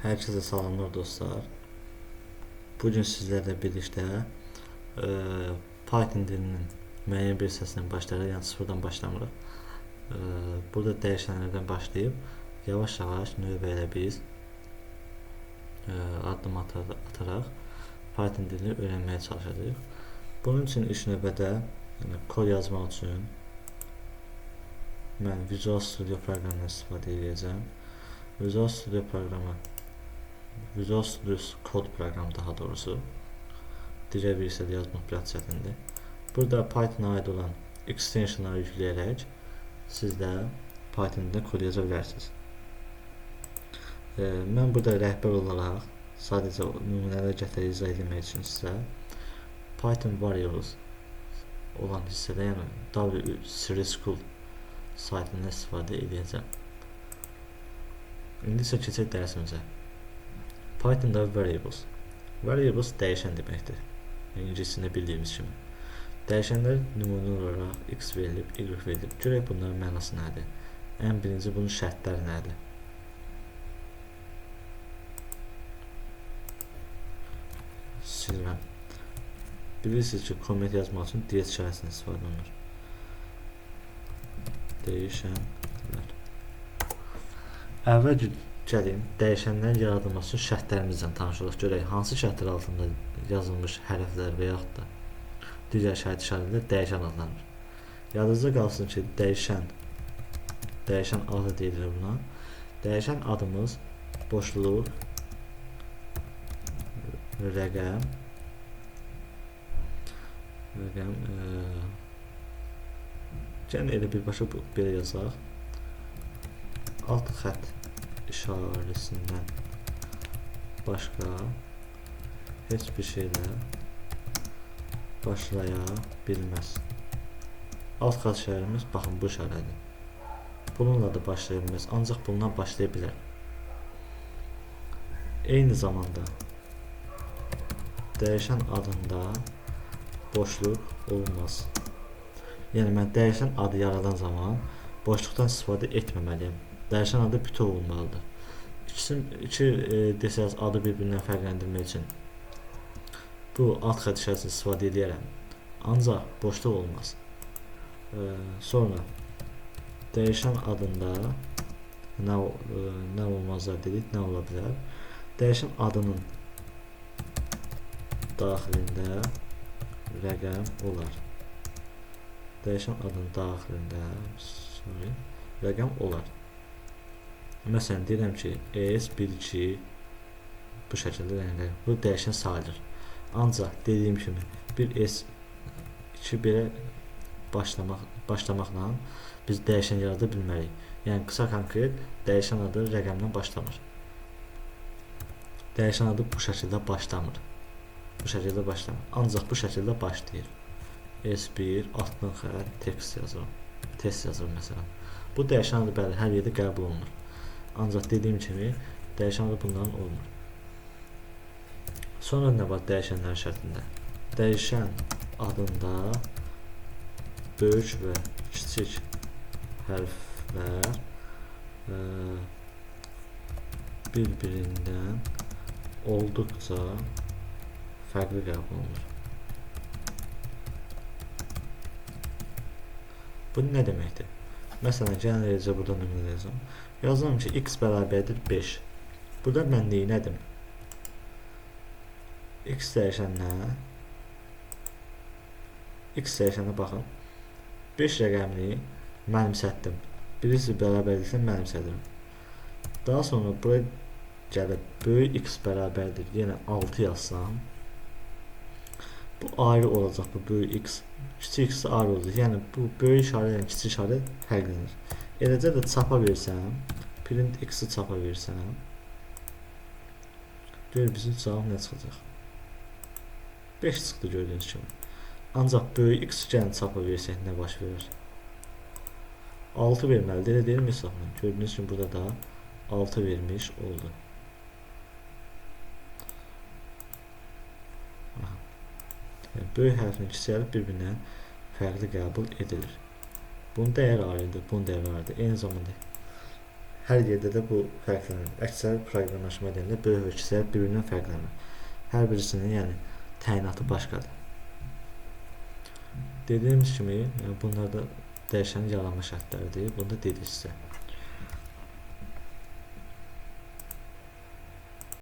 Herkese salamlar dostlar. Bugün sizlerle birlikte Python dilinin müəyyən bir hissəsindən başlayaraq, yəni sıfırdan başlamırıq. Burada dəyişənlərdən başlayıb yavaş-yavaş növbə ilə biz addım ataraq Python dilini öyrənməyə çalışacağıq. Bunun üçün ilk növbədə kod yazmaq üçün mən Visual Studio proqramından istifadə edəcəm. Visual Studio proqramı Visual Studio Code proqramı daha doğrusu digər bir hissədə yazmaq biraz çətindir. Burada Python-a aid olan extensionları yükləyərək siz də Python-da kod yaza bilərsiniz. Mən burada rəhbər olaraq sadəcə nümunələr gətirib izah etmək üçün sizə Python Variables olan hissədə, yəni W3 School saytından istifadə edəcəm. İndi isə keçək dərsimizə. Python'da variables dəyişən deməkdir. İngiliscəsində bildiyimiz kimi. Dəyişənlər nümunə olaraq x verilib, y verilib. Görək bunların mənası nədir? Ən birinci bunun şərtləri nədir? Silirəm. Bilirsiniz ki, komment yazmaq üçün DS işarəsindən istifadə olunur. Dəyişənlər. Əvvəl gəlin dəyişənlərin yaradılması üçün şərtlərimizlə tanış olaq. Görək hansı şərtlər altında yazılmış hərflər və yaxud da digər şərait işarələr dəyişən adlanır. Yadınızda qalsın ki, dəyişən adı deyilir buna. Dəyişən adımız boşluq, rəqəm, gəlin elə birbaşa belə yazaq. Alt xətt işarəsindən başqa heç bir şeylə başlaya bilməz. Alt xətt işarəmiz baxın bu işarədir. Bununla da başlaya bilməz, ancaq bundan başlaya bilər. Eyni zamanda dəyişən adında boşluq olmaz. Yəni mən dəyişən adı yaradan zaman boşluqdan istifadə etməməliyəm. Dəyişən adı bütöv olmalıdır. İki desəz adı bir-birindən fərqləndirmək üçün bu alt xətt işarəsini istifadə edərəm. Ancaq boşluq olmaz. Sonra dəyişən adında nə olmazlar dedik, nə ola bilər? Dəyişən adının daxilində rəqəm olar. Dəyişən adının daxilində rəqəm olar. Məsələn, deyirəm ki, S1-2 bu şəkildə rənglər. Bu dəyişən sayılır. Ancaq dediyim kimi bir S2 belə başlamaqla biz dəyişən yarada bilməliyik. Yəni qısa konkret dəyişən adı rəqəmdən başlamır. Dəyişən adı bu şəkildə başlamır. Ancaq bu şəkildə başlayır. S1 altdan xətt text yazıram məsələn. Bu dəyişən adı bəli hər yerdə qəbul olunur. Ancaq dediyim kimi dəyişən adı bundan olmur. Sonra nə var dəyişənlərin şərtində? Dəyişən adında böyük və kiçik hərflər bir-birindən olduqca fərqli qəbul olunur. Bu nə deməkdir? Məsələn, gəlin eləcə burada nümunə yazım. Yazıram ki, x bərabərdir 5. Burada mən neynədim? X dəyişəninə baxın. 5 rəqəmini mənimsətdim. Birisi bərabərliklə mənimsədim. Daha sonra buraya gəlib böyük x bərabərdir. Yenə 6 yazsam. Bu ayrı olacaq, bu böyük x. Kiçik x ayrı olacaq. Yəni bu böyük işarə ilə kiçik işarə fərqlənir. Eləcə də çapa versəm, print x-i çapa versəm, gör bizim cavab nə çıxacaq? 5 çıxdı gördüyünüz kimi. Ancaq böyük x gəlin çapa versək nə baş verir? 6 verməlidir, elə deyil mi hesabla? Gördüyünüz kimi burada da 6 vermiş oldu. Böyük hərfin kiçik hərf bir-birindən fərqli qəbul edilir. Bunun dəyəri ayrıdır, bunun dəyəri ayrıdır. Eyni zamanda Hər yerdə də bu fərqlənir. Əksər proqramlaşma dilində böyük və kiçik hərf bir-birindən fərqlənir. Hər birisinin yəni təyinatı başqadır. Dediyimiz kimi, yəni bunlar da dəyişənin yalanma şərtləridir. Bunu da dedik sizə.